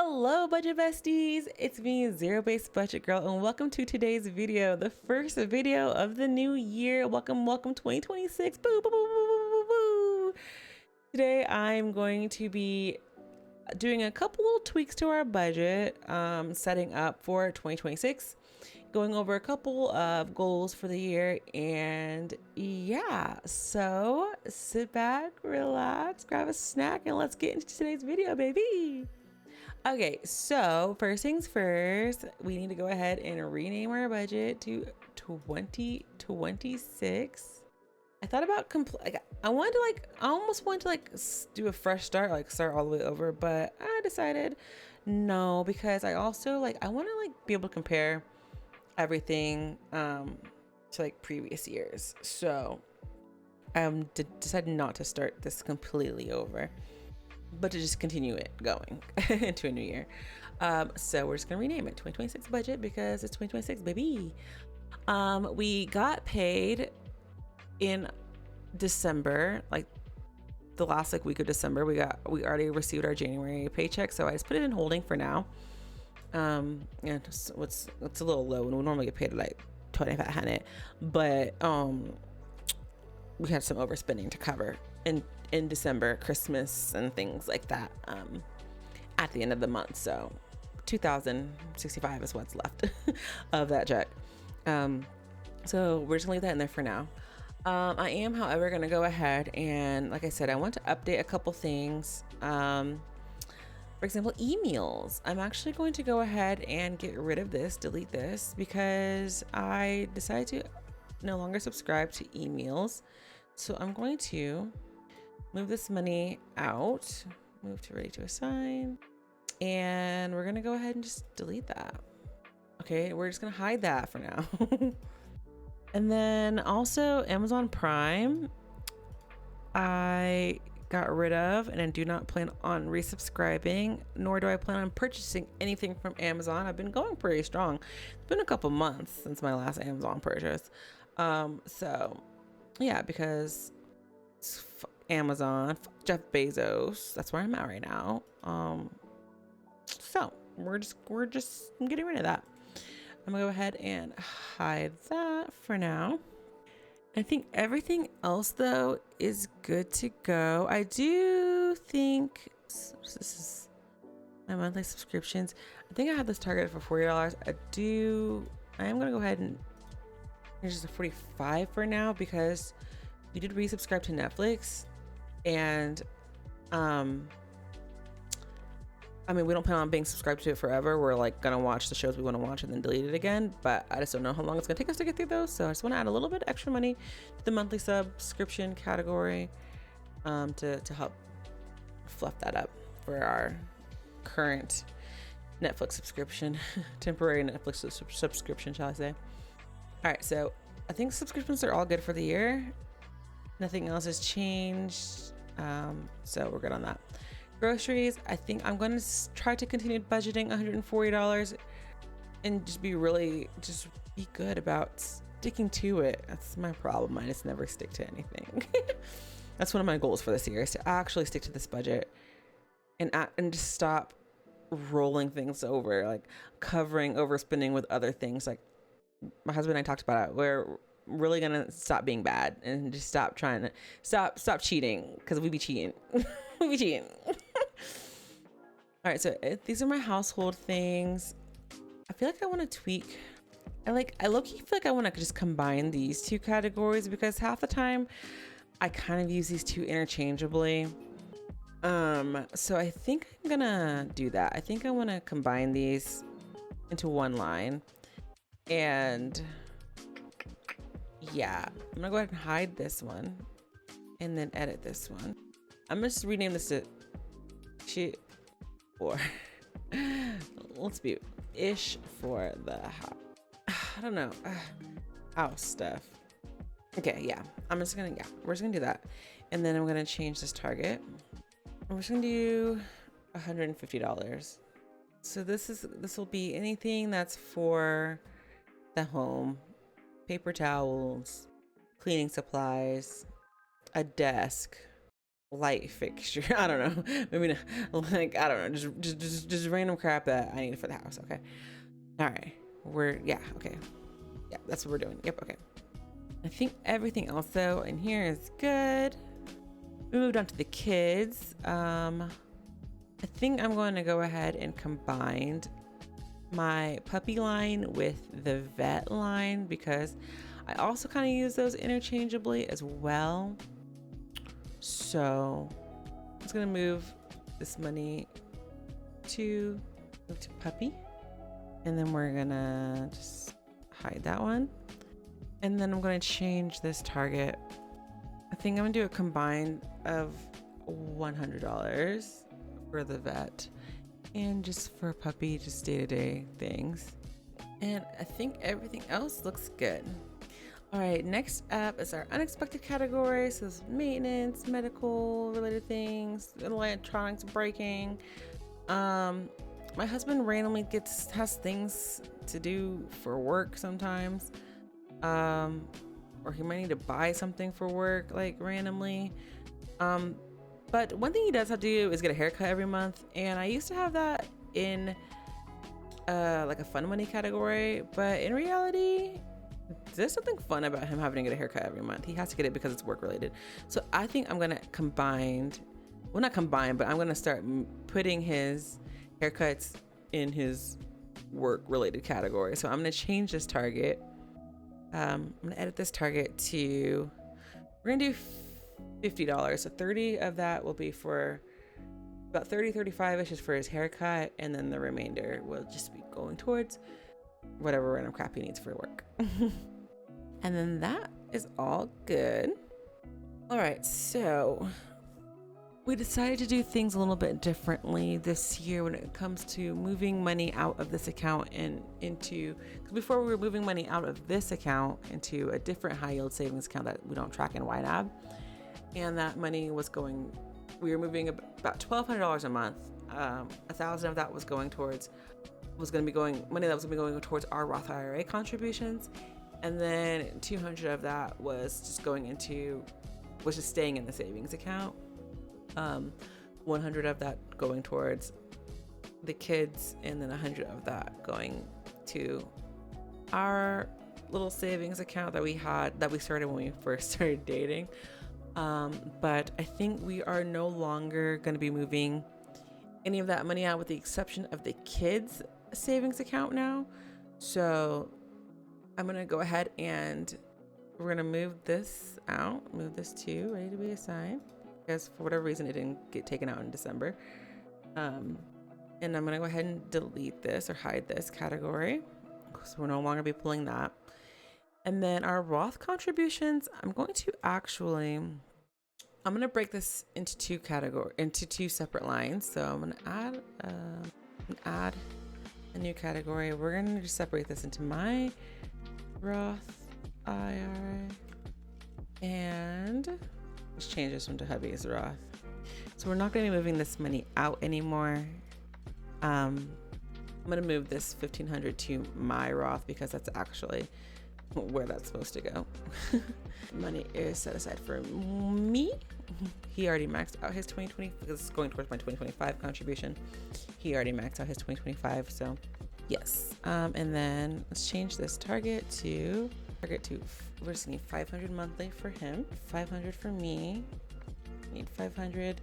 Hello budget besties, it's me, Zero Based Budget Girl, and welcome to today's video, the first video of the new year. Welcome 2026. Boo, boo, boo, boo, boo, boo. Today I'm going to be doing a couple little tweaks to our budget, setting up for 2026, going over a couple of goals for the year, and yeah, so sit back, relax, grab a snack, and let's get into today's video, baby. Okay, so first things first, we need to go ahead and rename our budget to 2026. I thought about I almost wanted to do a fresh start, like start all the way over, but I decided no, because I also I want to be able to compare everything to previous years. So I decided not to start this completely over, but to just continue it going into a new year. So we're just gonna rename it 2026 budget because it's 2026, baby. We got paid in December, like the last week of December. We already received our January paycheck, so I just put it in holding for now. And it's a little low, and we normally get paid at 2,500, but we had some overspending to cover in December, Christmas and things like that at the end of the month. So 2,065 is what's left of that check. So we're just gonna leave that in there for now. I am, however, gonna go ahead and, like I said, I want to update a couple things. For example, emails. I'm actually going to go ahead and get rid of this, delete this, because I decided to no longer subscribe to emails. So I'm going to move this money out, move to ready to assign, and we're gonna go ahead and just delete that. Okay, we're just gonna hide that for now. And then also Amazon Prime, I got rid of, and I do not plan on resubscribing, nor do I plan on purchasing anything from Amazon. I've been going pretty strong. It's been a couple months since my last Amazon purchase. So yeah, because Amazon, Jeff Bezos, that's where I'm at right now. So we're just getting rid of that. I'm gonna go ahead and hide that for now. I think everything else though is good to go. I do think this is my monthly subscriptions. I think I had this targeted for $40. I am gonna go ahead and it's just a 45 for now, because we did resubscribe to Netflix, and I mean, we don't plan on being subscribed to it forever. We're gonna watch the shows we want to watch and then delete it again, but I just don't know how long it's gonna take us to get through those. So I just want to add a little bit extra money to the monthly subscription category to help fluff that up for our current Netflix subscription, temporary Netflix subscription, shall I say. All right, so I think subscriptions are all good for the year. Nothing else has changed, so we're good on that. Groceries, I think I'm going to try to continue budgeting $140 and just be good about sticking to it. That's my problem. I just never stick to anything. That's one of my goals for this year, is to actually stick to this budget and just stop rolling things over, covering overspending with other things. My husband and I talked about it. We're really gonna stop being bad and just stop cheating, because we be cheating. We be cheating. All right, so these are my household things. I feel like I want to tweak. I low-key feel like I want to just combine these two categories, because half the time I kind of use these two interchangeably. So I think I'm gonna do that. I think I want to combine these into one line. And yeah, I'm gonna go ahead and hide this one and then edit this one. I'm gonna just rename this to let's be ish for the house. I don't know, house stuff. Okay, yeah, we're just gonna do that. And then I'm gonna change this target. We're just gonna do $150. So this will be anything that's for the home: paper towels, cleaning supplies, a desk, light fixture. I don't know. Maybe not, like, I don't know. Just random crap that I need for the house. Okay. All right. Okay. Yeah, that's what we're doing. Yep. Okay. I think everything else though in here is good. We moved on to the kids. I think I'm going to go ahead and combine my puppy line with the vet line because I also kind of use those interchangeably as well. So I'm just gonna move this money to puppy, and then we're gonna just hide that one, and then I'm gonna change this target. I think I'm gonna do a combine of $100 for the vet and just for puppy, just day-to-day things. And I think everything else looks good. All right, next up is our unexpected category. So it's maintenance, medical related things, electronics breaking. My husband randomly has things to do for work sometimes. Or he might need to buy something for work, like randomly. But one thing he does have to do is get a haircut every month. And I used to have that in like a fun money category, but in reality, there's something fun about him having to get a haircut every month. He has to get it because it's work related. So I think I'm gonna not combine, but I'm gonna start putting his haircuts in his work related category. So I'm gonna change this target. I'm gonna edit this target to, we're gonna do $50. So 30 of that will be for about 35-ish is for his haircut, and then the remainder will just be going towards whatever random crap he needs for work. And then that is all good. All right, so we decided to do things a little bit differently this year when it comes to moving money out of this account and into, because before we were moving money out of this account into a different high yield savings account that we don't track in YNAB, and that money was going, we were moving about $1,200 a month. 1,000 of that was going towards money that was gonna be going towards our Roth IRA contributions, and then 200 of that was just staying in the savings account. 100 of that going towards the kids, and then 100 of that going to our little savings account that we started when we first started dating. But I think we are no longer going to be moving any of that money out with the exception of the kids savings account now. So I'm going to go ahead and we're going to move this to ready to be assigned, because for whatever reason it didn't get taken out in December. And I'm going to go ahead and delete this or hide this category, so we're no longer be pulling that. And then our Roth contributions, I'm going to break this into two separate lines. So I'm going to add a new category. We're going to just separate this into my Roth IRA, and let's change this one to hubby's Roth. So we're not going to be moving this money out anymore. I'm going to move this $1,500 to my Roth because that's actually where that's supposed to go. Money is set aside for me. He already maxed out his 2020 because it's going towards my 2025 contribution. He already maxed out his 2025, so yes. And then let's change this target to we're just need 500 monthly for him, 500 for me. Need 500.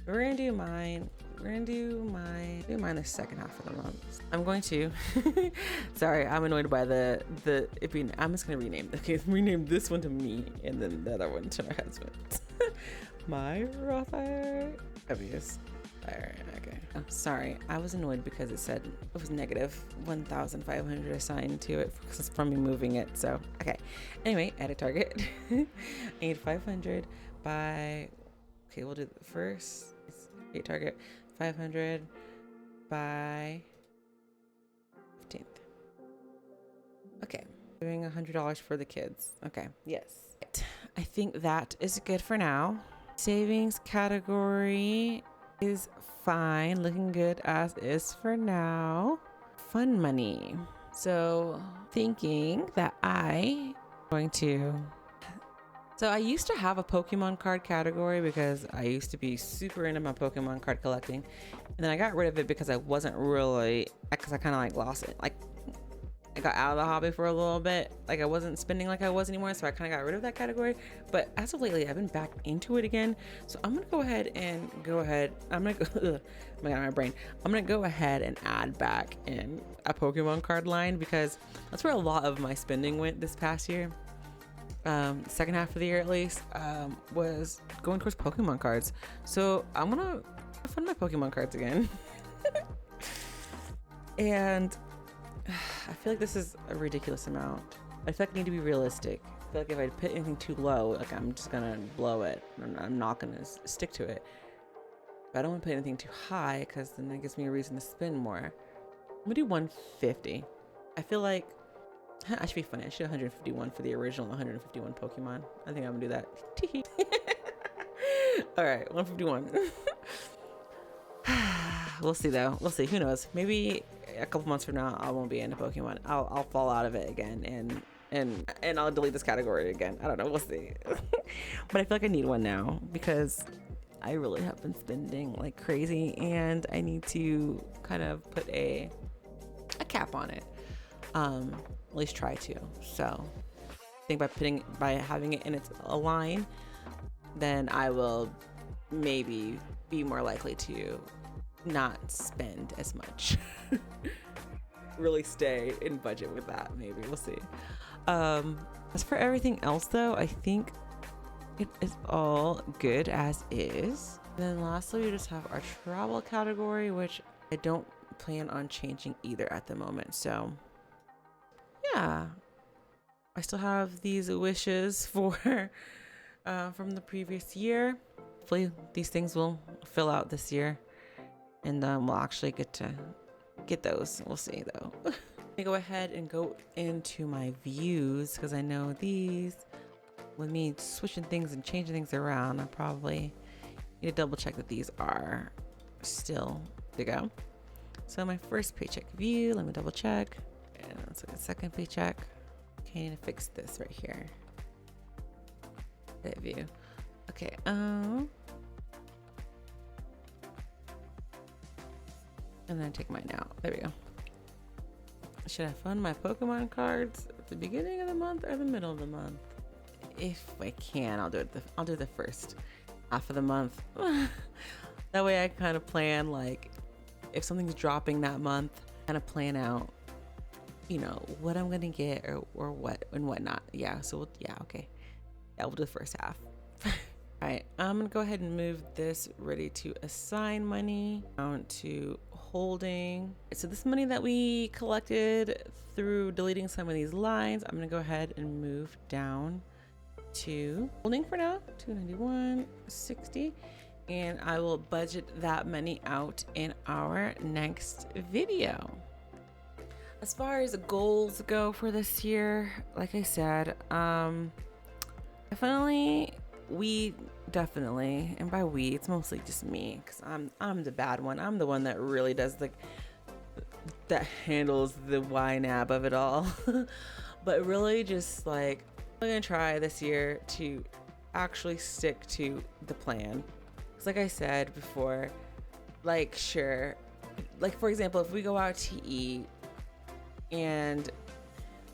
We're gonna do mine. Do mine the second half of the month. I'm going to sorry, I'm annoyed by I'm just gonna rename this one to me and then the other one to my husband. My Roth IRA. Obvious. IRA. Okay. Oh, sorry, I was annoyed because it was negative 1,500 assigned to it from me moving it. So okay. Anyway, edit target. I need 500 by. Okay, we'll do the first. It's target 500 by 15th. Okay, doing $100 for the kids. Okay, yes. I think that is good for now. Savings category is fine, looking good as is for now. Fun money. So thinking that I'm going to So I used to have a Pokemon card category because I used to be super into my Pokemon card collecting. And then I got rid of it because I wasn't really, because I kind of like lost it. Like I got out of the hobby for a little bit. Like I wasn't spending like I was anymore. So I kind of got rid of that category. But as of lately, I've been back into it again. So I'm going to go ahead. I'm going to go, oh my God, my brain. I'm going to go ahead and add back in a Pokemon card line because that's where a lot of my spending went this past year. Second half of the year at least, was going towards Pokemon cards. So I'm gonna fund my Pokemon cards again. And I feel like this is a ridiculous amount. I feel like I need to be realistic. I feel like if I put anything too low, like I'm just gonna blow it. I'm not gonna stick to it. But I don't want to put anything too high because then that gives me a reason to spend more. I'm gonna do 150. I feel like I should be funny. I should 151 for the original 151 Pokemon. I think I'm gonna do that. All right, 151. We'll see though. We'll see. Who knows? Maybe a couple months from now, I won't be into Pokemon. I'll fall out of it again, and I'll delete this category again. I don't know. We'll see. But I feel like I need one now because I really have been spending like crazy, and I need to kind of put a cap on it. At least try to. So I think by having it in its a line, then I will maybe be more likely to not spend as much. Really stay in budget with that. Maybe we'll see. As for everything else though, I think it is all good as is. And then lastly, we just have our travel category, which I don't plan on changing either at the moment. So yeah, I still have these wishes for from the previous year. Hopefully these things will fill out this year, and we'll actually get those. We'll see though. Let me go ahead and go into my views because I know these, with me switching things and changing things around, I probably need to double check that these are still to go. So my first paycheck view, let me double check. And let's look at second paycheck. Okay, I need to fix this right here. That view. Okay, and then take mine out. There we go. Should I fund my Pokemon cards at the beginning of the month or the middle of the month? If I can, I'll do the first half of the month. That way I kind of plan, like if something's dropping that month, kind of plan out, you know, what I'm gonna get or what and whatnot. Yeah, so okay. Yeah, we'll do the first half. All right, I'm gonna go ahead and move this ready to assign money down to holding. So this money that we collected through deleting some of these lines, I'm gonna go ahead and move down to holding for now, 291.60, and I will budget that money out in our next video. As far as goals go for this year, like I said, definitely, and by we, it's mostly just me, because I'm the bad one. I'm the one that really does that handles the YNAB of it all. But really just like, I'm gonna try this year to actually stick to the plan. Because like I said before, like sure, like for example, if we go out to eat and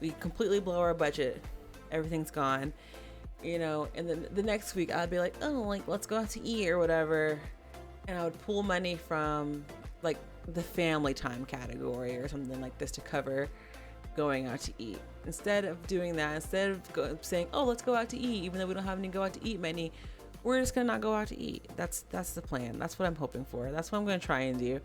we completely blow our budget, everything's gone, you know, and then the next week I'd be like, oh, like let's go out to eat or whatever, and I would pull money from like the family time category or something like this to cover going out to eat. Instead of doing that, instead of saying, oh, let's go out to eat, even though we don't have any go out to eat money, we're just gonna not go out to eat. That's the plan. That's what I'm hoping for. That's what I'm gonna try and do.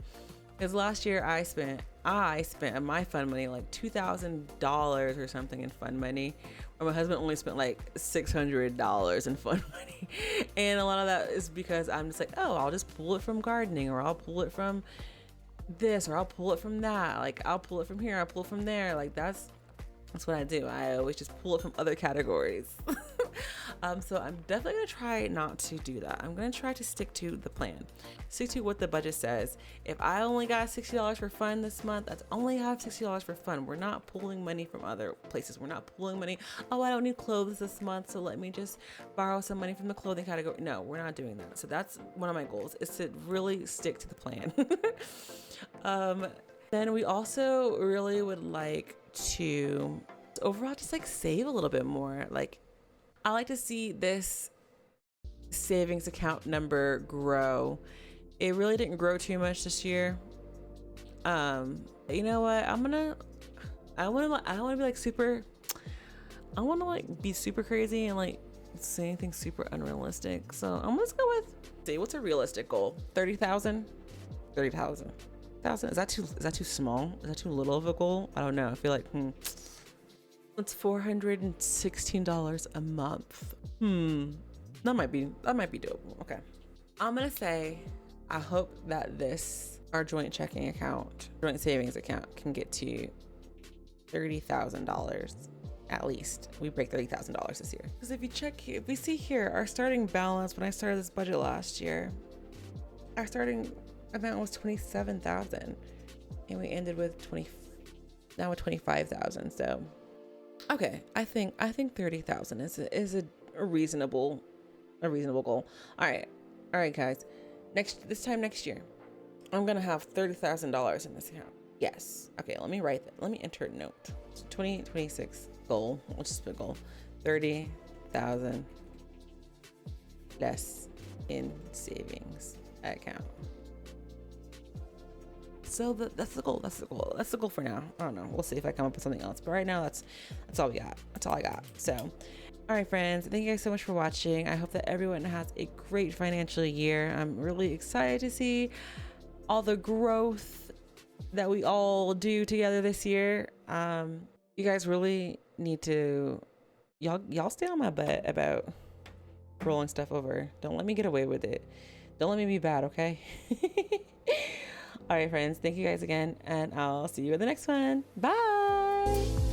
Because last year I spent my fun money like $2,000 or something in fun money, or my husband only spent like $600 in fun money. And a lot of that is because I'm just like, oh, I'll just pull it from gardening, or I'll pull it from this, or I'll pull it from that. Like I'll pull it from here, I'll pull it from there. Like that's what I do. I always just pull it from other categories. So I'm definitely gonna try not to do that. I'm gonna try to stick to the plan, stick to what the budget says. If I only got $60 for fun this month, that's only have $60 for fun. We're not pulling money from other places. We're not pulling money. Oh, I don't need clothes this month, so let me just borrow some money from the clothing category. No, we're not doing that. So that's one of my goals, is to really stick to the plan. Then we also really would like to overall just like save a little bit more. Like, I like to see this savings account number grow. It really didn't grow too much this year. You know what? I want to be like super, I want to like be super crazy and like say anything super unrealistic. So I'm just go with, see, what's a realistic goal? 30,000? 30,000. Is that too small? Is that too little of a goal? I don't know. I feel like, it's $416 a month. That might be doable. Okay. I'm gonna say, I hope that our joint checking account, joint savings account can get to $30,000 at least. We break $30,000 this year. Because if we see here, our starting balance when I started this budget last year, our starting amount was 27,000, and we ended with 25,000. So, okay, I think 30,000 is a reasonable goal. All right, guys. This time next year, I'm gonna have $30,000 in this account. Yes. Okay. Let me enter a note. 2026 goal. Let's just put goal. 30,000 less in savings account. So that's the goal. That's the goal for now. I don't know. We'll see if I come up with something else. But right now, that's all we got. That's all I got. So, all right, friends. Thank you guys so much for watching. I hope that everyone has a great financial year. I'm really excited to see all the growth that we all do together this year. You guys really need to, y'all stay on my butt about rolling stuff over. Don't let me get away with it. Don't let me be bad, okay? All right, friends. Thank you guys again, and I'll see you in the next one. Bye.